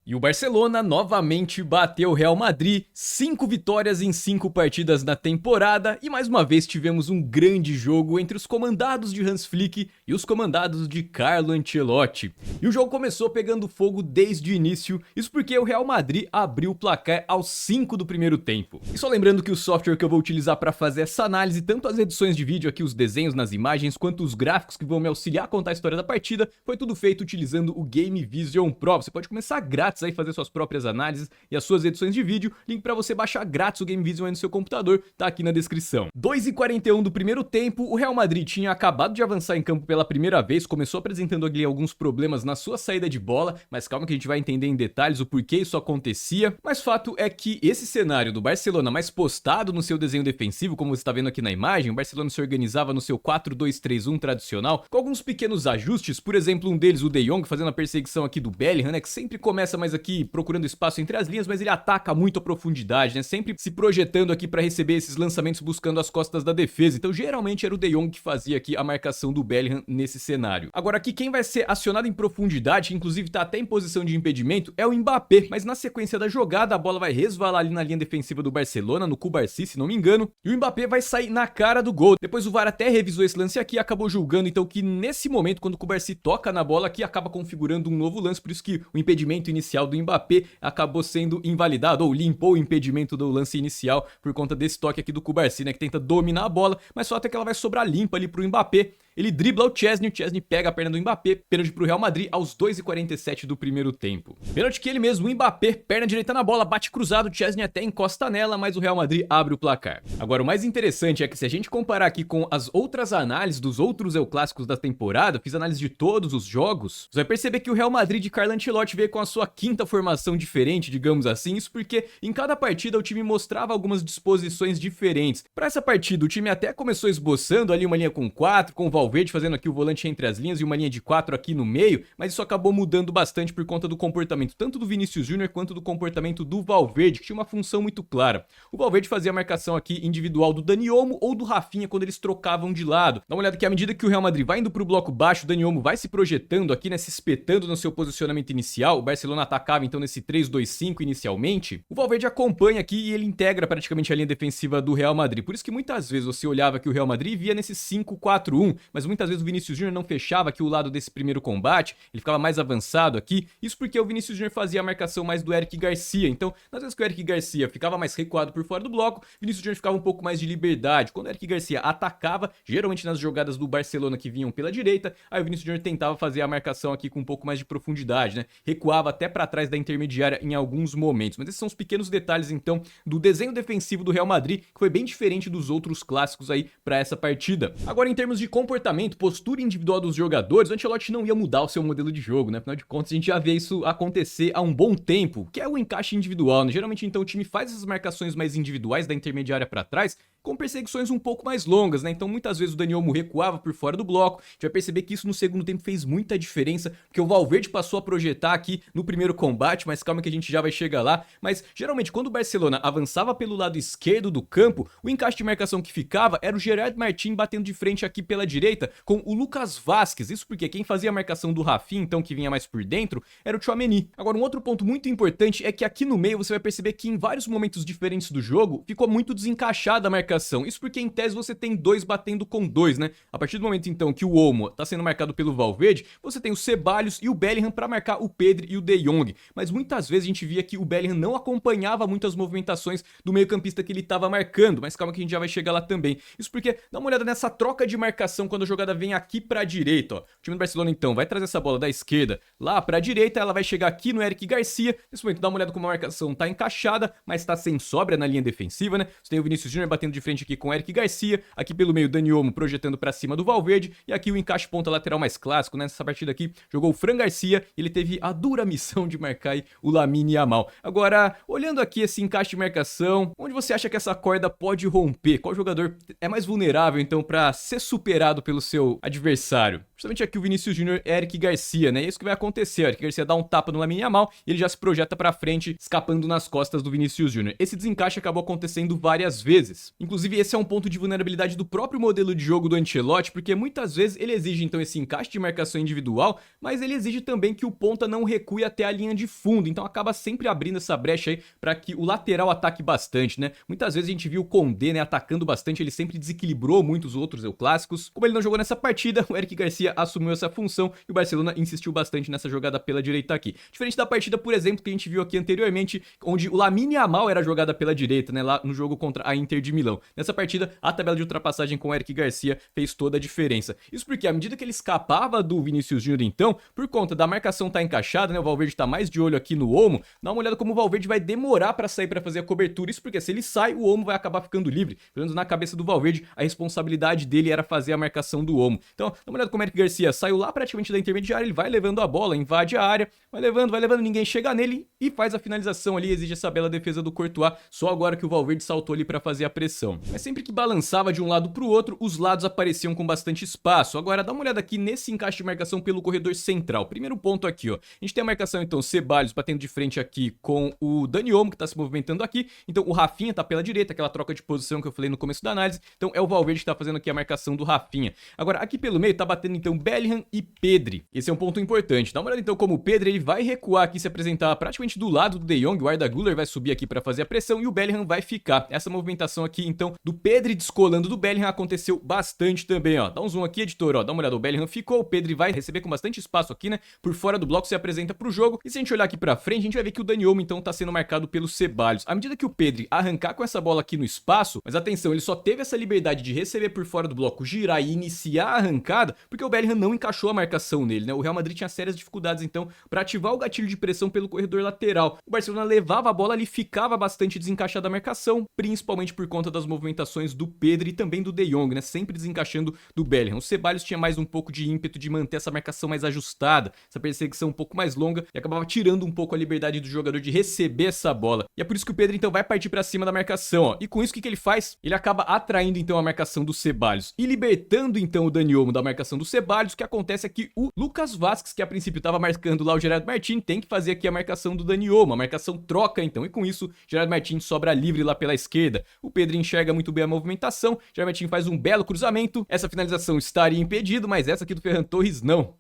E o Barcelona novamente bateu o Real Madrid, 5 vitórias em 5 partidas na temporada e mais uma vez tivemos um grande jogo entre os comandados de Hans Flick e os comandados de Carlo Ancelotti. E o jogo começou pegando fogo desde o início, isso porque o Real Madrid abriu o placar aos 5 do primeiro tempo. E só lembrando que o software que eu vou utilizar para fazer essa análise, tanto as edições de vídeo aqui, os desenhos nas imagens, quanto os gráficos que vão me auxiliar a contar a história da partida, foi tudo feito utilizando o Game Vision Pro. Você pode começar grátis aí fazer suas próprias análises e as suas edições de vídeo. Link para você baixar grátis o Game Vision aí no seu computador tá aqui na descrição. 2h41 do primeiro tempo, o Real Madrid tinha acabado de avançar em campo pela primeira vez, começou apresentando ali alguns problemas na sua saída de bola, mas calma que a gente vai entender em detalhes o porquê isso acontecia. Mas fato é que esse cenário do Barcelona mais postado no seu desenho defensivo, como você está vendo aqui na imagem, o Barcelona se organizava no seu 4-2-3-1 tradicional, com alguns pequenos ajustes, por exemplo, um deles, o De Jong, fazendo a perseguição aqui do Bellingham, né, que sempre começa mais aqui procurando espaço entre as linhas, mas ele ataca muito a profundidade, né? Sempre se projetando aqui para receber esses lançamentos buscando as costas da defesa. Então, geralmente era o De Jong que fazia aqui a marcação do Bellingham nesse cenário. Agora aqui quem vai ser acionado em profundidade, que inclusive tá até em posição de impedimento, é o Mbappé, mas na sequência da jogada a bola vai resvalar ali na linha defensiva do Barcelona, no Cubarsí, se não me engano, e o Mbappé vai sair na cara do gol. Depois o VAR até revisou esse lance aqui e acabou julgando então que nesse momento, quando o Cubarsí toca na bola aqui, acaba configurando um novo lance, por isso que o impedimento inicial do Mbappé acabou sendo invalidado, ou limpou o impedimento do lance inicial por conta desse toque aqui do Cubarsí, né, que tenta dominar a bola, mas só até que ela vai sobrar limpa ali pro Mbappé. Ele dribla o Chesney pega a perna do Mbappé, pênalti pro Real Madrid aos 2h47 do primeiro tempo. Pênalti que ele mesmo, o Mbappé, perna direita na bola, bate cruzado, o Chesney até encosta nela, mas o Real Madrid abre o placar. Agora o mais interessante é que se a gente comparar aqui com as outras análises dos outros El Clássicos da temporada, fiz análise de todos os jogos, você vai perceber que o Real Madrid de Carlo Ancelotti veio com a sua quinta formação diferente, digamos assim, isso porque em cada partida o time mostrava algumas disposições diferentes. Para essa partida o time até começou esboçando ali uma linha com 4, com o Valverde fazendo aqui o volante entre as linhas e uma linha de 4 aqui no meio, mas isso acabou mudando bastante por conta do comportamento tanto do Vinícius Júnior quanto do comportamento do Valverde, que tinha uma função muito clara. O Valverde fazia a marcação aqui individual do Dani Olmo ou do Rafinha quando eles trocavam de lado. Dá uma olhada que à medida que o Real Madrid vai indo pro bloco baixo, o Dani Olmo vai se projetando aqui, né, se espetando no seu posicionamento inicial. O Barcelona atacava então nesse 3-2-5 inicialmente. O Valverde acompanha aqui e ele integra praticamente a linha defensiva do Real Madrid. Por isso que muitas vezes você olhava que o Real Madrid via nesse 5-4-1, mas muitas vezes o Vinícius Júnior não fechava aqui o lado desse primeiro combate, ele ficava mais avançado aqui. Isso porque o Vinícius Júnior fazia a marcação mais do Eric Garcia. Então, nas vezes que o Eric Garcia ficava mais recuado por fora do bloco, o Vinícius Júnior ficava um pouco mais de liberdade. Quando o Eric Garcia atacava, geralmente nas jogadas do Barcelona que vinham pela direita, aí o Vinícius Júnior tentava fazer a marcação aqui com um pouco mais de profundidade, né? Recuava até para trás da intermediária em alguns momentos. Mas esses são os pequenos detalhes então do desenho defensivo do Real Madrid, que foi bem diferente dos outros clássicos aí para essa partida. Agora, em termos de comportamento, postura individual dos jogadores, o Ancelotti não ia mudar o seu modelo de jogo, né? Afinal de contas, a gente já vê isso acontecer há um bom tempo, que é o encaixe individual, né? Geralmente, então, o time faz essas marcações mais individuais da intermediária para trás, com perseguições um pouco mais longas, né? Então muitas vezes o Dani Olmo recuava por fora do bloco. A gente vai perceber que isso no segundo tempo fez muita diferença, porque o Valverde passou a projetar aqui no primeiro combate, mas calma que a gente já vai chegar lá. Mas geralmente quando o Barcelona avançava pelo lado esquerdo do campo, o encaixe de marcação que ficava era o Gerard Martín batendo de frente aqui pela direita com o Lucas Vázquez. Isso porque quem fazia a marcação do Rafinha, então que vinha mais por dentro, era o Tchouaméni. Agora um outro ponto muito importante é que aqui no meio você vai perceber que em vários momentos diferentes do jogo ficou muito desencaixada a marcação. Isso porque em tese você tem dois batendo com dois, né? A partir do momento então que o Olmo tá sendo marcado pelo Valverde, você tem o Ceballos e o Bellingham para marcar o Pedri e o De Jong. Mas muitas vezes a gente via que o Bellingham não acompanhava muito as movimentações do meio-campista que ele tava marcando, mas calma que a gente já vai chegar lá também. Isso porque dá uma olhada nessa troca de marcação quando a jogada vem aqui pra direita, ó. O time do Barcelona então vai trazer essa bola da esquerda lá pra direita, ela vai chegar aqui no Eric Garcia. Nesse momento dá uma olhada como a marcação tá encaixada, mas tá sem sobra na linha defensiva, né? Você tem o Vinícius Júnior batendo de frente aqui com o Eric Garcia, aqui pelo meio Dani Olmo projetando pra cima do Valverde, e aqui o encaixe ponta lateral mais clássico, né? Nessa partida aqui jogou o Fran Garcia, ele teve a dura missão de marcar aí o Lamine Yamal. Agora, olhando aqui esse encaixe de marcação, onde você acha que essa corda pode romper? Qual jogador é mais vulnerável então pra ser superado pelo seu adversário? Justamente aqui o Vinícius Júnior é Eric Garcia, né? É isso que vai acontecer. O Eric Garcia dá um tapa no Lamine Yamal e ele já se projeta pra frente, escapando nas costas do Vinícius Júnior. Esse desencaixe acabou acontecendo várias vezes. Inclusive, esse é um ponto de vulnerabilidade do próprio modelo de jogo do Ancelotti, porque muitas vezes ele exige então esse encaixe de marcação individual, mas ele exige também que o ponta não recue até a linha de fundo. Então acaba sempre abrindo essa brecha aí para que o lateral ataque bastante, né? Muitas vezes a gente viu o Condé, né, atacando bastante, ele sempre desequilibrou muitos outros clássicos. Como ele não jogou nessa partida, o Eric Garcia assumiu essa função e o Barcelona insistiu bastante nessa jogada pela direita aqui. Diferente da partida, por exemplo, que a gente viu aqui anteriormente, onde o Lamine Yamal era jogada pela direita, né, lá no jogo contra a Inter de Milão. Nessa partida, a tabela de ultrapassagem com o Eric Garcia fez toda a diferença. Isso porque à medida que ele escapava do Vinícius Júnior, então, por conta da marcação estar encaixada, né, o Valverde tá mais de olho aqui no Olmo, dá uma olhada como o Valverde vai demorar para sair para fazer a cobertura. Isso porque se ele sai, o Olmo vai acabar ficando livre. Pelo menos na cabeça do Valverde, a responsabilidade dele era fazer a marcação do Olmo. Então, dá uma olhada como o Eric Garcia saiu lá praticamente da intermediária, ele vai levando a bola, invade a área, vai levando, ninguém chega nele e faz a finalização ali, exige essa bela defesa do Courtois, só agora que o Valverde saltou ali para fazer a pressão. Mas sempre que balançava de um lado pro outro, os lados apareciam com bastante espaço. Agora, dá uma olhada aqui nesse encaixe de marcação pelo corredor central. Primeiro ponto aqui, ó. A gente tem a marcação, então, Ceballos batendo de frente aqui com o Dani Olmo, que tá se movimentando aqui. Então, o Rafinha tá pela direita, aquela troca de posição que eu falei no começo da análise. Então, é o Valverde que tá fazendo aqui a marcação do Rafinha. Agora, aqui pelo meio, tá batendo, então, Bellingham e Pedri. Esse é um ponto importante. Dá uma olhada, então, como o Pedri, ele vai recuar aqui, se apresentar praticamente do lado do De Jong. O Arda Güler vai subir aqui para fazer a pressão e o Bellingham vai ficar. Essa movimentação aqui, então, do Pedri descolando do Bellingham aconteceu bastante também, ó. Dá um zoom aqui, editor, ó. Dá uma olhada, o Bellingham ficou, o Pedri vai receber com bastante espaço aqui, né? Por fora do bloco, se apresenta pro jogo. E se a gente olhar aqui pra frente, a gente vai ver que o Dani Olmo, então, tá sendo marcado pelo Ceballos. À medida que o Pedri arrancar com essa bola aqui no espaço, mas atenção, ele só teve essa liberdade de receber por fora do bloco, girar e iniciar a arrancada, porque o Bellingham não encaixou a marcação nele, né? O Real Madrid tinha sérias dificuldades, então, pra ativar o gatilho de pressão pelo corredor lateral. O Barcelona levava a bola ali, ficava bastante desencaixada a marcação, principalmente por conta das movimentações do Pedri e também do De Jong, né? Sempre desencaixando do Bellingham. O Ceballos tinha mais um pouco de ímpeto de manter essa marcação mais ajustada, essa perseguição um pouco mais longa e acabava tirando um pouco a liberdade do jogador de receber essa bola. E é por isso que o Pedri então vai partir pra cima da marcação, ó. E com isso o que ele faz? Ele acaba atraindo então a marcação do Ceballos e libertando então o Dani Olmo da marcação do Ceballos. O que acontece é que o Lucas Vázquez, que a princípio estava marcando lá o Gerard Martin, tem que fazer aqui a marcação do Dani Olmo. A marcação troca então e com isso Gerard Martin sobra livre lá pela esquerda. O Pedri enxerga muito bem a movimentação, Gerard Martin faz um belo cruzamento. Essa finalização estaria impedido, mas essa aqui do Ferran Torres não.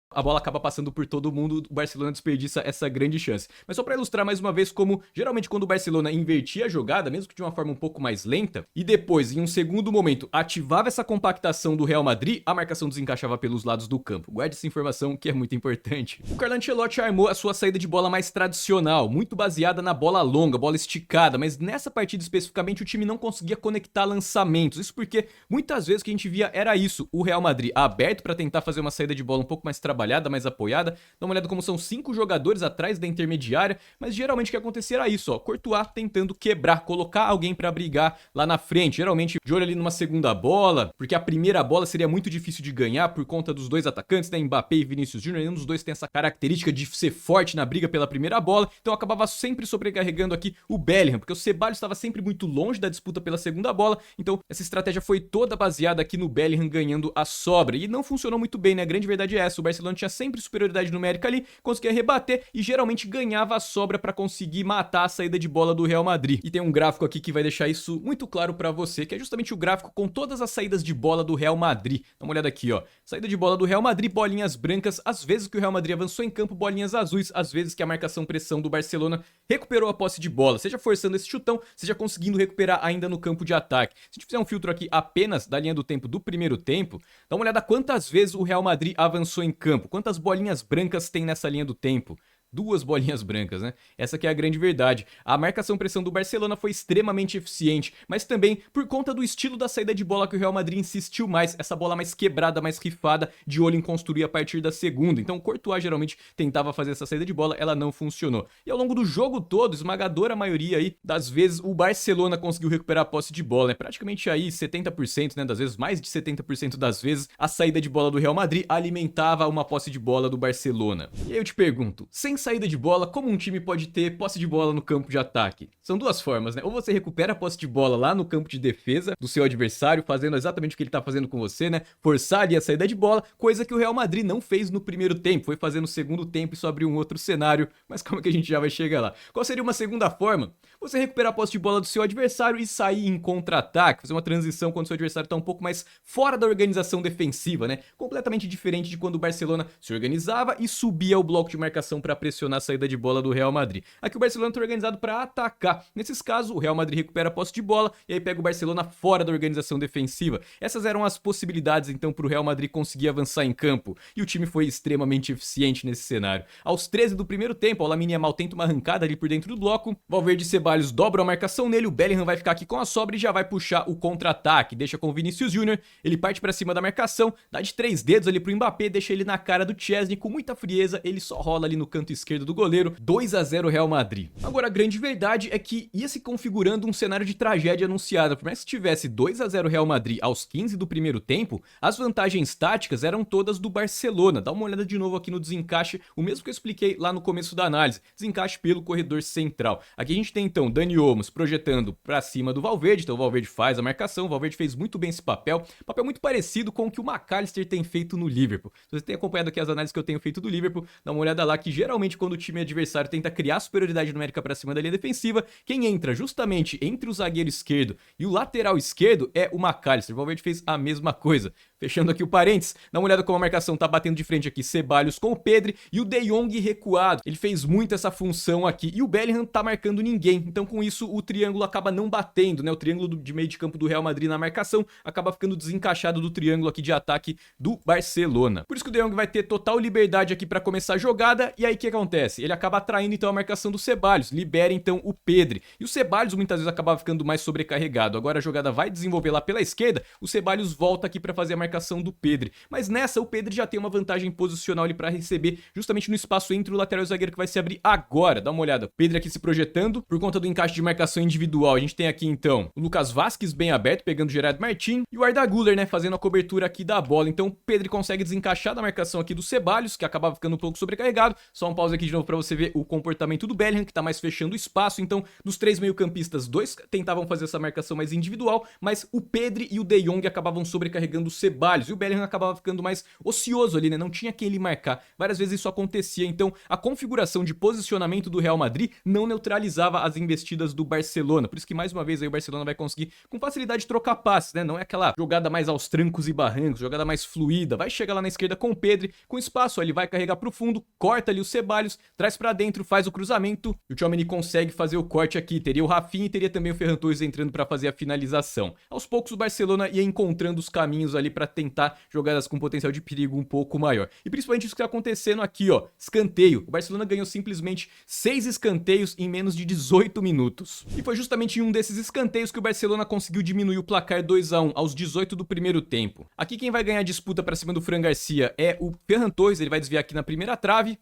A bola acaba passando por todo mundo, o Barcelona desperdiça essa grande chance. Mas só para ilustrar mais uma vez como, geralmente quando o Barcelona invertia a jogada, mesmo que de uma forma um pouco mais lenta, e depois, em um segundo momento, ativava essa compactação do Real Madrid, a marcação desencaixava pelos lados do campo. Guarde essa informação que é muito importante. O Carlo Ancelotti armou a sua saída de bola mais tradicional, muito baseada na bola longa, bola esticada, mas nessa partida especificamente o time não conseguia conectar lançamentos. Isso porque muitas vezes o que a gente via era isso, o Real Madrid aberto para tentar fazer uma saída de bola um pouco mais trabalhada, mais apoiada. Dá uma olhada como são 5 jogadores atrás da intermediária, mas geralmente o que acontecia era isso, ó, Courtois tentando quebrar, colocar alguém pra brigar lá na frente, geralmente de olho ali numa segunda bola, porque a primeira bola seria muito difícil de ganhar por conta dos dois atacantes, né, Mbappé e Vinícius Júnior, nenhum dos dois tem essa característica de ser forte na briga pela primeira bola, então acabava sempre sobrecarregando aqui o Bellingham, porque o Ceballos estava sempre muito longe da disputa pela segunda bola, então essa estratégia foi toda baseada aqui no Bellingham ganhando a sobra, e não funcionou muito bem, né, a grande verdade é essa, o Barcelona tinha sempre superioridade numérica ali, conseguia rebater e geralmente ganhava a sobra para conseguir matar a saída de bola do Real Madrid. E tem um gráfico aqui que vai deixar isso muito claro para você, que é justamente o gráfico com todas as saídas de bola do Real Madrid. Dá uma olhada aqui, ó. Saída de bola do Real Madrid, bolinhas brancas, às vezes que o Real Madrid avançou em campo, bolinhas azuis, às vezes que a marcação-pressão do Barcelona recuperou a posse de bola, seja forçando esse chutão, seja conseguindo recuperar ainda no campo de ataque. Se a gente fizer um filtro aqui apenas da linha do tempo do primeiro tempo, dá uma olhada quantas vezes o Real Madrid avançou em campo, quantas bolinhas brancas tem nessa linha do tempo. 2 bolinhas brancas, né? Essa que é a grande verdade. A marcação-pressão do Barcelona foi extremamente eficiente, mas também por conta do estilo da saída de bola que o Real Madrid insistiu mais, essa bola mais quebrada, mais rifada, de olho em construir a partir da segunda. Então o Courtois geralmente tentava fazer essa saída de bola, ela não funcionou. E ao longo do jogo todo, esmagadora maioria aí das vezes, o Barcelona conseguiu recuperar a posse de bola, né? Praticamente aí 70%, né? Das vezes, mais de 70% das vezes, a saída de bola do Real Madrid alimentava uma posse de bola do Barcelona. E aí eu te pergunto, sem Sem saída de bola, como um time pode ter posse de bola no campo de ataque? São duas formas, né? Ou você recupera a posse de bola lá no campo de defesa do seu adversário, fazendo exatamente o que ele tá fazendo com você, né? Forçar ali a saída de bola, coisa que o Real Madrid não fez no primeiro tempo, foi fazer no segundo tempo, isso abriu um outro cenário, mas calma que a gente já vai chegar lá. Qual seria uma segunda forma? Você recuperar a posse de bola do seu adversário e sair em contra-ataque, fazer uma transição quando o seu adversário tá um pouco mais fora da organização defensiva, né? Completamente diferente de quando o Barcelona se organizava e subia o bloco de marcação para pressionar a saída de bola do Real Madrid. Aqui o Barcelona tá organizado para atacar. Nesses casos, o Real Madrid recupera a posse de bola e aí pega o Barcelona fora da organização defensiva. Essas eram as possibilidades então para o Real Madrid conseguir avançar em campo e o time foi extremamente eficiente nesse cenário. Aos 13 do primeiro tempo, o Lamine Yamal tenta uma arrancada ali por dentro do bloco, Valverde e Ceballos dobram a marcação nele, o Bellingham vai ficar aqui com a sobra e já vai puxar o contra-ataque, deixa com o Vinícius Júnior, ele parte para cima da marcação, dá de 3 dedos ali pro Mbappé, deixa ele na cara do Chesney com muita frieza, ele só rola ali no canto esquerdo do goleiro, 2-0 Real Madrid. Agora a grande verdade é que ia se configurando um cenário de tragédia anunciada, por mais que tivesse 2-0 Real Madrid aos 15 do primeiro tempo, as vantagens táticas eram todas do Barcelona. Dá uma olhada de novo aqui no desencaixe, o mesmo que eu expliquei lá no começo da análise, desencaixe pelo corredor central. Aqui a gente tem então Dani Olmo projetando para cima do Valverde, então o Valverde faz a marcação, o Valverde fez muito bem esse papel muito parecido com o que o McAllister tem feito no Liverpool. Se você tem acompanhado aqui as análises que eu tenho feito do Liverpool, dá uma olhada lá que geralmente quando o time adversário tenta criar superioridade numérica para cima da linha defensiva, quem entra justamente entre o zagueiro esquerdo e o lateral esquerdo é o McAllister. O Valverde fez a mesma coisa. Fechando aqui o parênteses, dá uma olhada como a marcação tá batendo de frente aqui, Ceballos com o Pedri e o De Jong recuado. Ele fez muito essa função aqui e o Bellingham tá marcando ninguém. Então com isso o triângulo acaba não batendo, né? O triângulo de meio de campo do Real Madrid na marcação acaba ficando desencaixado do triângulo aqui de ataque do Barcelona. Por isso que o De Jong vai ter total liberdade aqui para começar a jogada e aí o que acontece? Ele acaba atraindo então a marcação do Ceballos, libera então o Pedri. E o Ceballos muitas vezes acaba ficando mais sobrecarregado. Agora a jogada vai desenvolver lá pela esquerda, o Ceballos volta aqui para fazer a marcação do Pedri. Mas nessa o Pedri já tem uma vantagem posicional ali para receber justamente no espaço entre o lateral e o zagueiro que vai se abrir agora. Dá uma olhada. O Pedri aqui se projetando por conta do encaixe de marcação individual. A gente tem aqui então o Lucas Vazquez bem aberto, pegando o Gerard Martin e o Arda Güler, né, fazendo a cobertura aqui da bola. Então o Pedri consegue desencaixar da marcação aqui do Ceballos, que acabava ficando um pouco sobrecarregado. Só um pause aqui de novo para você ver o comportamento do Bellingham, que tá mais fechando o espaço. Então, dos três meio-campistas, dois tentavam fazer essa marcação mais individual, mas o Pedri e o De Jong acabavam sobrecarregando o Ceballos e o Bellingham acabava ficando mais ocioso ali, né? Não tinha quem ele marcar. Várias vezes isso acontecia. Então, a configuração de posicionamento do Real Madrid não neutralizava as investidas do Barcelona. Por isso que mais uma vez aí o Barcelona vai conseguir com facilidade trocar passes, né? Não é aquela jogada mais aos trancos e barrancos, jogada mais fluida. Vai chegar lá na esquerda com o Pedri, com espaço, ele vai carregar pro fundo, corta ali o Ceballos, traz pra dentro, faz o cruzamento e o Tchouaméni consegue fazer o corte aqui. Teria o Rafinha e teria também o Ferran Torres entrando pra fazer a finalização. Aos poucos o Barcelona ia encontrando os caminhos ali pra tentar jogadas com potencial de perigo um pouco maior. E principalmente isso que tá acontecendo aqui, ó, escanteio. O Barcelona ganhou simplesmente 6 escanteios em menos de 18 minutos. E foi justamente em um desses escanteios que o Barcelona conseguiu diminuir o placar 2-1 aos 18 do primeiro tempo. Aqui quem vai ganhar a disputa pra cima do Fran Garcia é o Ferran Torres, ele vai desviar aqui na primeira trave.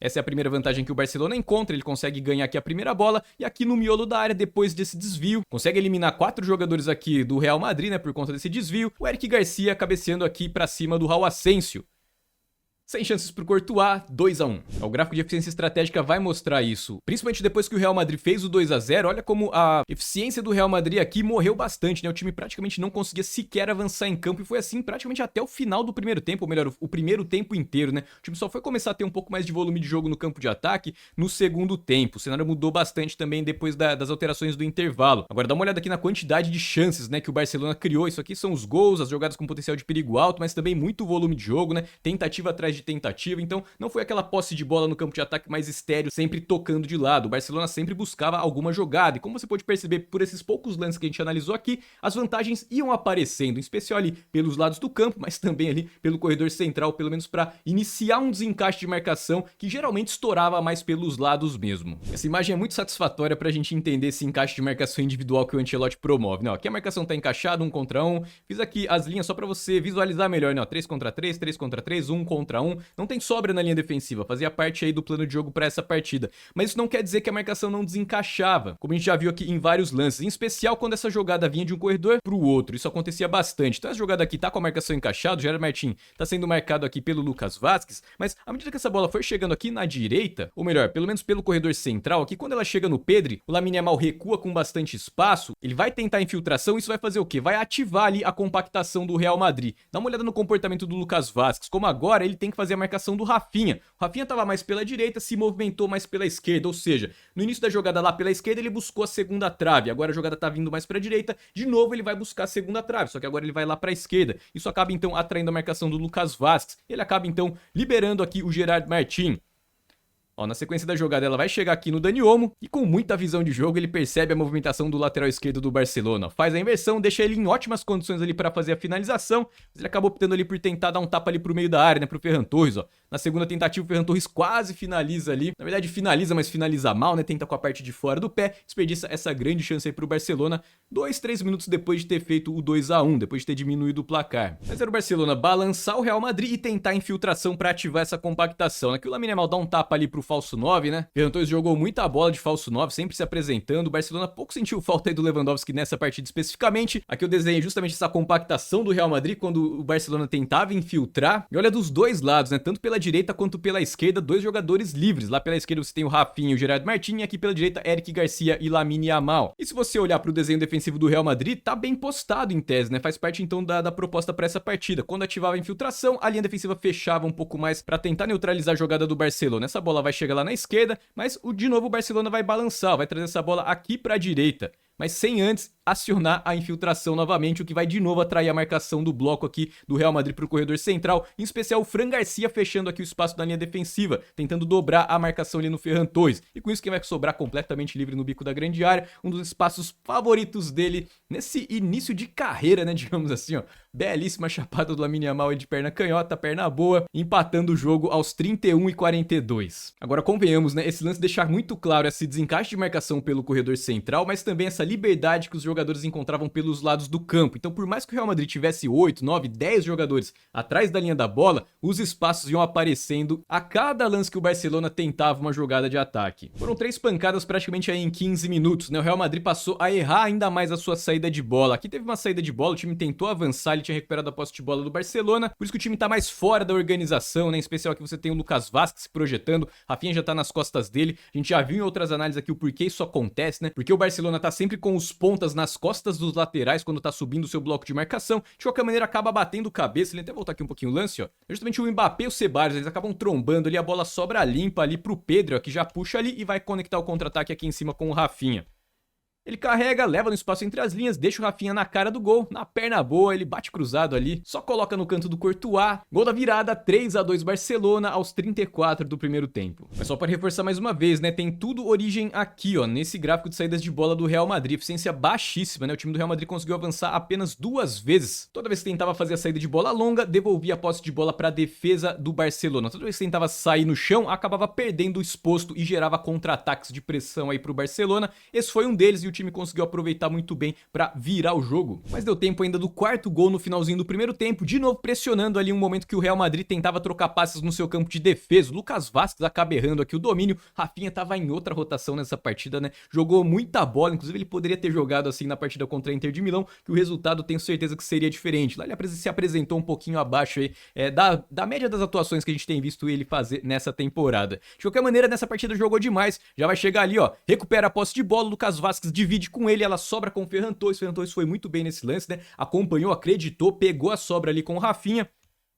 Essa é a primeira vantagem que o Barcelona encontra, ele consegue ganhar aqui a primeira bola e aqui no miolo da área, depois desse desvio, consegue eliminar 4 jogadores aqui do Real Madrid, né, por conta desse desvio. O Eric Garcia cabeceando aqui pra cima do Raul Asensio. Sem chances pro Courtois, 2-1. O gráfico de eficiência estratégica vai mostrar isso. Principalmente depois que o Real Madrid fez o 2-0, olha como a eficiência do Real Madrid aqui morreu bastante, né? O time praticamente não conseguia sequer avançar em campo e foi assim praticamente até o final do primeiro tempo, ou melhor, o primeiro tempo inteiro, né? O time só foi começar a ter um pouco mais de volume de jogo no campo de ataque no segundo tempo. O cenário mudou bastante também depois das alterações do intervalo. Agora dá uma olhada aqui na quantidade de chances, né, que o Barcelona criou. Isso aqui são os gols, as jogadas com potencial de perigo alto, mas também muito volume de jogo, né? Tentativa atrás de tentativa, então não foi aquela posse de bola no campo de ataque mais estéreo, sempre tocando de lado. O Barcelona sempre buscava alguma jogada, e como você pode perceber por esses poucos lances que a gente analisou aqui, as vantagens iam aparecendo, em especial ali pelos lados do campo, mas também ali pelo corredor central, pelo menos para iniciar um desencaixe de marcação que geralmente estourava mais pelos lados mesmo. Essa imagem é muito satisfatória pra gente entender esse encaixe de marcação individual que o Ancelotti promove, né? Aqui a marcação tá encaixada, 1 contra 1, fiz aqui as linhas só pra você visualizar melhor, né? 3 contra 3, 3 contra 3, 1 contra 1, Então não tem sobra na linha defensiva, fazia parte aí do plano de jogo para essa partida. Mas isso não quer dizer que a marcação não desencaixava, como a gente já viu aqui em vários lances, em especial quando essa jogada vinha de um corredor para o outro. Isso acontecia bastante. Então essa jogada aqui tá com a marcação encaixada, o Gerard Martin tá sendo marcado aqui pelo Lucas Vazquez, mas à medida que essa bola for chegando aqui na direita, ou melhor, pelo menos pelo corredor central aqui, quando ela chega no Pedri, o Lamine Yamal recua com bastante espaço, ele vai tentar infiltração, isso vai fazer o quê? Vai ativar ali a compactação do Real Madrid. Dá uma olhada no comportamento do Lucas Vazquez, como agora ele tem que fazer a marcação do Rafinha. O Rafinha tava mais pela direita, se movimentou mais pela esquerda, ou seja, no início da jogada lá pela esquerda ele buscou a segunda trave, agora a jogada tá vindo mais pra direita, de novo ele vai buscar a segunda trave, só que agora ele vai lá pra esquerda. Isso acaba então atraindo a marcação do Lucas Vazquez, ele acaba então liberando aqui o Gerard Martin. Ó, na sequência da jogada ela vai chegar aqui no Dani Olmo e com muita visão de jogo ele percebe a movimentação do lateral esquerdo do Barcelona. Faz a inversão, deixa ele em ótimas condições ali para fazer a finalização, mas ele acabou optando ali por tentar dar um tapa ali pro meio da área, né, pro Ferran Torres, ó. Na segunda tentativa o Ferran Torres quase finaliza ali, na verdade finaliza, mas finaliza mal, né, tenta com a parte de fora do pé, desperdiça essa grande chance aí pro Barcelona, 2-3 minutos depois de ter feito o 2-1, depois de ter diminuído o placar. Mas era o Barcelona balançar o Real Madrid e tentar a infiltração para ativar essa compactação, né, que o Lamine Yamal dá um tapa ali pro falso 9, né? Ferran Torres jogou muita bola de falso 9, sempre se apresentando. O Barcelona pouco sentiu falta aí do Lewandowski nessa partida especificamente. Aqui eu desenhei justamente essa compactação do Real Madrid quando o Barcelona tentava infiltrar. E olha dos dois lados, né? Tanto pela direita quanto pela esquerda, dois jogadores livres. Lá pela esquerda você tem o Rafinha e o Gerard Martin, e aqui pela direita Eric Garcia e Lamine Yamal. E se você olhar para o desenho defensivo do Real Madrid, tá bem postado em tese, né? Faz parte então da proposta para essa partida. Quando ativava a infiltração, a linha defensiva fechava um pouco mais para tentar neutralizar a jogada do Barcelona. Essa bola vai chegar lá na esquerda, mas de novo o Barcelona vai balançar, vai trazer essa bola aqui para a direita, mas sem antes acionar a infiltração novamente, o que vai de novo atrair a marcação do bloco aqui do Real Madrid para o corredor central, em especial o Fran Garcia fechando aqui o espaço da linha defensiva, tentando dobrar a marcação ali no Ferran Torres, e com isso quem vai sobrar completamente livre no bico da grande área, um dos espaços favoritos dele nesse início de carreira, né, digamos assim, ó, belíssima chapada do Lamine Yamal de perna canhota, perna boa, empatando o jogo aos 31 e 42. Agora convenhamos, né, esse lance deixar muito claro esse desencaixe de marcação pelo corredor central, mas também essa liberdade que os jogadores encontravam pelos lados do campo. Então, por mais que o Real Madrid tivesse 8, 9, 10 jogadores atrás da linha da bola, os espaços iam aparecendo a cada lance que o Barcelona tentava uma jogada de ataque. Foram 3 pancadas praticamente aí em 15 minutos, né? O Real Madrid passou a errar ainda mais a sua saída de bola. Aqui teve uma saída de bola, o time tentou avançar, ele tinha recuperado a posse de bola do Barcelona, por isso que o time tá mais fora da organização, né? Em especial aqui você tem o Lucas Vazquez se projetando, Rafinha já tá nas costas dele, a gente já viu em outras análises aqui o porquê isso acontece, né? Porque o Barcelona tá sempre com os pontas nas costas dos laterais quando tá subindo o seu bloco de marcação, de qualquer maneira acaba batendo cabeça. Ele até voltar aqui um pouquinho o lance, ó. Justamente o Mbappé e o Ceballos, eles acabam trombando ali, a bola sobra limpa ali pro Pedro, ó, que já puxa ali e vai conectar o contra-ataque aqui em cima com o Rafinha. Ele carrega, leva no espaço entre as linhas, deixa o Rafinha na cara do gol, na perna boa, ele bate cruzado ali, só coloca no canto do Courtois. Gol da virada, 3-2 Barcelona aos 34 do primeiro tempo. Mas só para reforçar mais uma vez, né, tem tudo origem aqui, ó, nesse gráfico de saídas de bola do Real Madrid, eficiência baixíssima, né, o time do Real Madrid conseguiu avançar apenas 2 vezes. Toda vez que tentava fazer a saída de bola longa, devolvia a posse de bola para a defesa do Barcelona. Toda vez que tentava sair no chão, acabava perdendo o exposto e gerava contra-ataques de pressão aí pro Barcelona. Esse foi um deles e o time conseguiu aproveitar muito bem para virar o jogo. Mas deu tempo ainda do quarto gol no finalzinho do primeiro tempo, de novo pressionando ali um momento que o Real Madrid tentava trocar passes no seu campo de defesa. O Lucas Vazquez acaba errando aqui o domínio. Rafinha tava em outra rotação nessa partida, né? Jogou muita bola, inclusive ele poderia ter jogado assim na partida contra a Inter de Milão, que o resultado tenho certeza que seria diferente. Lá ele se apresentou um pouquinho abaixo aí da média das atuações que a gente tem visto ele fazer nessa temporada. De qualquer maneira, nessa partida jogou demais. Já vai chegar ali, ó, recupera a posse de bola, o Lucas Vazquez divide com ele, ela sobra com o Ferran Torres. Ferran Torres foi muito bem nesse lance, né? Acompanhou, acreditou, pegou a sobra ali com o Rafinha.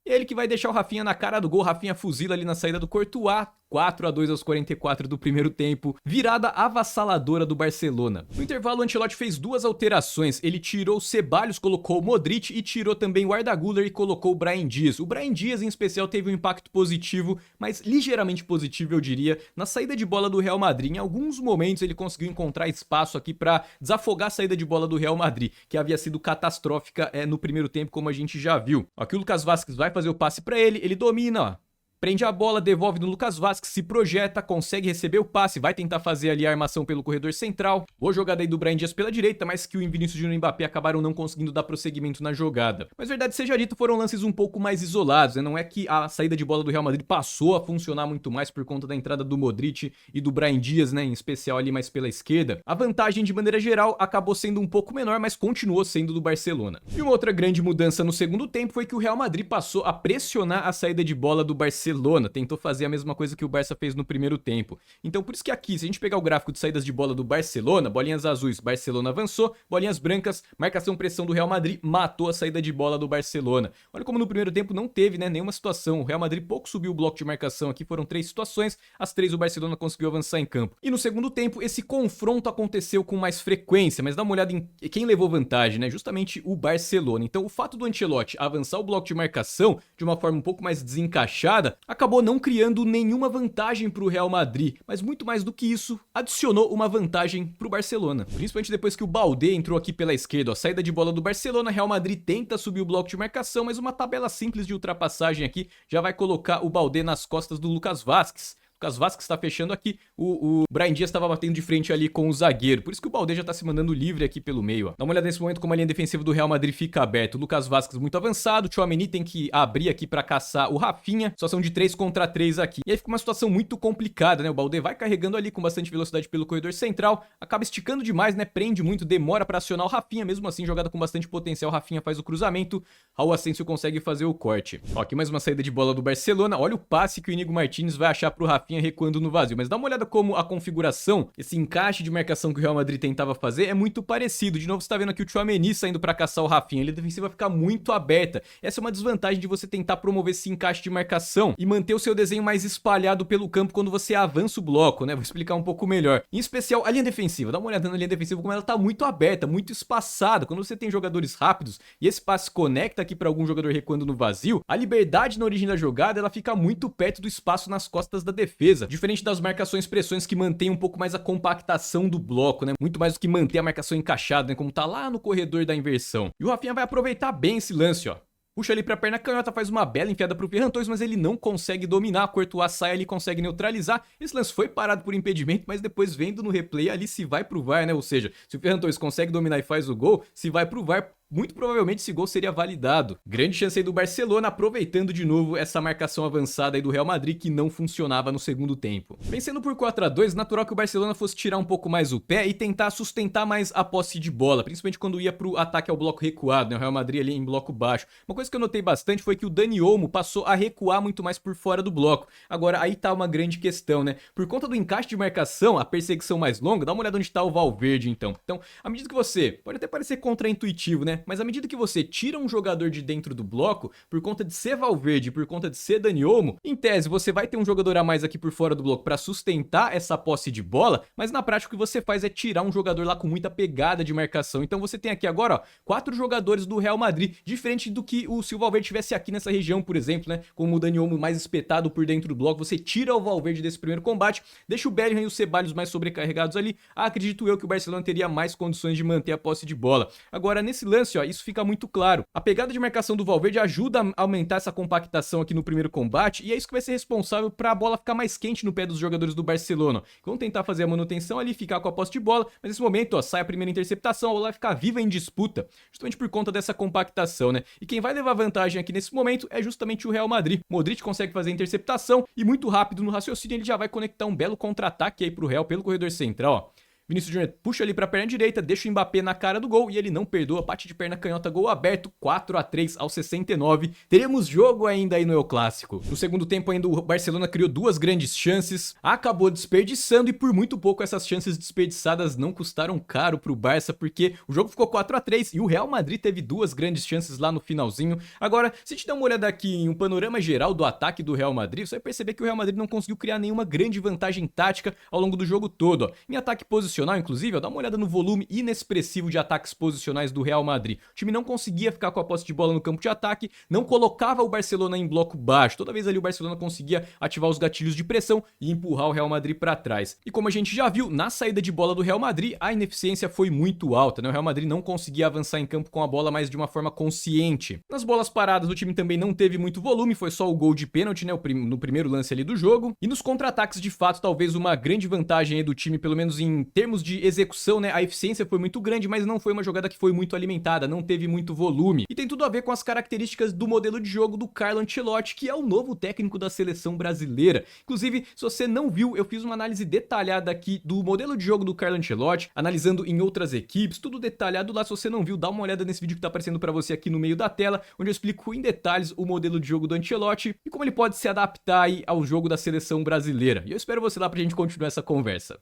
Ele que vai deixar o Rafinha na cara do gol. Rafinha fuzila ali na saída do Courtois. 4-2 aos 44 do primeiro tempo. Virada avassaladora do Barcelona. No intervalo, o Ancelotti fez 2 alterações. Ele tirou o Ceballos, colocou o Modric e tirou também o Arda Güler e colocou o Brahim Dias. O Brahim Dias, em especial, teve um impacto positivo, mas ligeiramente positivo, eu diria, na saída de bola do Real Madrid. Em alguns momentos, ele conseguiu encontrar espaço aqui para desafogar a saída de bola do Real Madrid, que havia sido catastrófica no primeiro tempo, como a gente já viu. Aqui o Lucas Vazquez vai fazer o passe para ele domina, ó. prende a bola, devolve no Lucas Vazquez, se projeta, consegue receber o passe, vai tentar fazer ali a armação pelo corredor central. Boa jogada aí do Brahim Dias pela direita, mas que o Vinícius Júnior e o Mbappé acabaram não conseguindo dar prosseguimento na jogada. Mas verdade seja dito, foram lances um pouco mais isolados, né? Não é que a saída de bola do Real Madrid passou a funcionar muito mais por conta da entrada do Modric e do Brahim Dias, né? Em especial ali mais pela esquerda. A vantagem de maneira geral acabou sendo um pouco menor, mas continuou sendo do Barcelona. E uma outra grande mudança no segundo tempo foi que o Real Madrid passou a pressionar a saída de bola do Barcelona, tentou fazer a mesma coisa que o Barça fez no primeiro tempo. Então por isso que aqui, se a gente pegar o gráfico de saídas de bola do Barcelona, bolinhas azuis, Barcelona avançou, bolinhas brancas, marcação-pressão do Real Madrid matou a saída de bola do Barcelona. Olha como no primeiro tempo não teve, né, nenhuma situação, o Real Madrid pouco subiu o bloco de marcação aqui, foram 3 situações, as 3 o Barcelona conseguiu avançar em campo. E no segundo tempo esse confronto aconteceu com mais frequência, mas dá uma olhada em quem levou vantagem, né, justamente o Barcelona. Então o fato do Ancelotti avançar o bloco de marcação de uma forma um pouco mais desencaixada, acabou não criando nenhuma vantagem para o Real Madrid, mas muito mais do que isso, adicionou uma vantagem para o Barcelona. Principalmente depois que o Baldé entrou aqui pela esquerda, a saída de bola do Barcelona, Real Madrid tenta subir o bloco de marcação, mas uma tabela simples de ultrapassagem aqui já vai colocar o Baldé nas costas do Lucas Vazquez. Lucas Vazquez está fechando aqui, o Brahim Dias estava batendo de frente ali com o zagueiro, por isso que o Baldé já está se mandando livre aqui pelo meio, ó. Dá uma olhada nesse momento como a linha defensiva do Real Madrid fica aberta, o Lucas Vazquez muito avançado, o Tchouaméni tem que abrir aqui para caçar o Rafinha, situação de 3 contra 3 aqui, e aí fica uma situação muito complicada, né, o Baldé vai carregando ali com bastante velocidade pelo corredor central, acaba esticando demais, né, prende muito, demora para acionar o Rafinha, mesmo assim jogada com bastante potencial, o Rafinha faz o cruzamento, Raul Asensio consegue fazer o corte. Ó, aqui mais uma saída de bola do Barcelona, olha o passe que o Íñigo Martínez vai achar pro Rafinha recuando no vazio, mas dá uma olhada como a configuração, esse encaixe de marcação que o Real Madrid tentava fazer é muito parecido. De novo você tá vendo aqui o Tchouaméni saindo para caçar o Rafinha, a linha defensiva vai ficar muito aberta. Essa é uma desvantagem de você tentar promover esse encaixe de marcação e manter o seu desenho mais espalhado pelo campo quando você avança o bloco, né? Vou explicar um pouco melhor. Em especial a linha defensiva, dá uma olhada na linha defensiva como ela tá muito aberta, muito espaçada. Quando você tem jogadores rápidos e esse passe conecta aqui para algum jogador recuando no vazio, a liberdade na origem da jogada ela fica muito perto do espaço nas costas da defesa, diferente das marcações pressões que mantém um pouco mais a compactação do bloco, né? Muito mais do que manter a marcação encaixada, né? Como tá lá no corredor da inversão. E o Rafinha vai aproveitar bem esse lance, ó. Puxa ali pra perna canhota, faz uma bela enfiada pro Ferran Torres, mas ele não consegue dominar. Courtois sai ali, consegue neutralizar. Esse lance foi parado por impedimento, mas depois vendo no replay ali se vai pro VAR, né? Ou seja, se o Ferran Torres consegue dominar e faz o gol, se vai pro VAR, muito provavelmente esse gol seria validado. Grande chance aí do Barcelona, aproveitando de novo essa marcação avançada aí do Real Madrid que não funcionava no segundo tempo. Vencendo por 4-2, natural que o Barcelona fosse tirar um pouco mais o pé e tentar sustentar mais a posse de bola, principalmente quando ia pro ataque ao bloco recuado, né? O Real Madrid ali em bloco baixo. Uma coisa que eu notei bastante foi que o Dani Olmo passou a recuar muito mais por fora do bloco. Agora aí tá uma grande questão, né? Por conta do encaixe de marcação, a perseguição mais longa, dá uma olhada onde tá o Valverde então. Então, à medida que você, pode até parecer contraintuitivo, né? Mas à medida que você tira um jogador de dentro do bloco, por conta de ser Valverde, por conta de ser Dani Olmo, em tese você vai ter um jogador a mais aqui por fora do bloco para sustentar essa posse de bola, mas na prática o que você faz é tirar um jogador lá com muita pegada de marcação. Então você tem aqui agora, ó, 4 jogadores do Real Madrid, diferente do que se o Valverde estivesse aqui nessa região, por exemplo, né? Como o Dani Olmo mais espetado por dentro do bloco, você tira o Valverde desse primeiro combate, deixa o Bellingham e o Ceballos mais sobrecarregados ali. Acredito eu que o Barcelona teria mais condições de manter a posse de bola. Agora nesse lance, ó, isso fica muito claro. A pegada de marcação do Valverde ajuda a aumentar essa compactação aqui no primeiro combate e é isso que vai ser responsável para a bola ficar mais quente no pé dos jogadores do Barcelona. Vão tentar fazer a manutenção ali, ficar com a posse de bola, mas nesse momento, ó, sai a primeira interceptação, a bola vai ficar viva em disputa, justamente por conta dessa compactação, né? E quem vai levar vantagem aqui nesse momento é justamente o Real Madrid. Modric consegue fazer a interceptação e muito rápido no raciocínio ele já vai conectar um belo contra-ataque aí pro Real pelo corredor central, ó. Vinícius Júnior puxa ali pra perna direita, deixa o Mbappé na cara do gol e ele não perdoa, bate de perna canhota, gol aberto, 4-3 aos 69. Teremos jogo ainda aí no El Clássico. No segundo tempo ainda o Barcelona criou 2 grandes chances, acabou desperdiçando e por muito pouco essas chances desperdiçadas não custaram caro pro Barça, porque o jogo ficou 4-3 e o Real Madrid teve 2 grandes chances lá no finalzinho. Agora, se a gente der uma olhada aqui em um panorama geral do ataque do Real Madrid, você vai perceber que o Real Madrid não conseguiu criar nenhuma grande vantagem tática ao longo do jogo todo, ó. Em ataque posicional, posicional, inclusive, ó, dá uma olhada no volume inexpressivo de ataques posicionais do Real Madrid. O time não conseguia ficar com a posse de bola no campo de ataque, não colocava o Barcelona em bloco baixo. Toda vez ali o Barcelona conseguia ativar os gatilhos de pressão e empurrar o Real Madrid para trás. E como a gente já viu, na saída de bola do Real Madrid, a ineficiência foi muito alta, né? O Real Madrid não conseguia avançar em campo com a bola mais de uma forma consciente. Nas bolas paradas, o time também não teve muito volume, foi só o gol de pênalti, né? No primeiro lance ali do jogo. E nos contra-ataques, de fato, talvez uma grande vantagem aí do time, pelo menos em termos de execução, né? A eficiência foi muito grande, mas não foi uma jogada que foi muito alimentada, não teve muito volume. E tem tudo a ver com as características do modelo de jogo do Carlo Ancelotti, que é o novo técnico da seleção brasileira. Inclusive, se você não viu, eu fiz uma análise detalhada aqui do modelo de jogo do Carlo Ancelotti, analisando em outras equipes, tudo detalhado lá. Se você não viu, dá uma olhada nesse vídeo que tá aparecendo pra você aqui no meio da tela, onde eu explico em detalhes o modelo de jogo do Ancelotti e como ele pode se adaptar aí ao jogo da seleção brasileira. E eu espero você lá pra gente continuar essa conversa.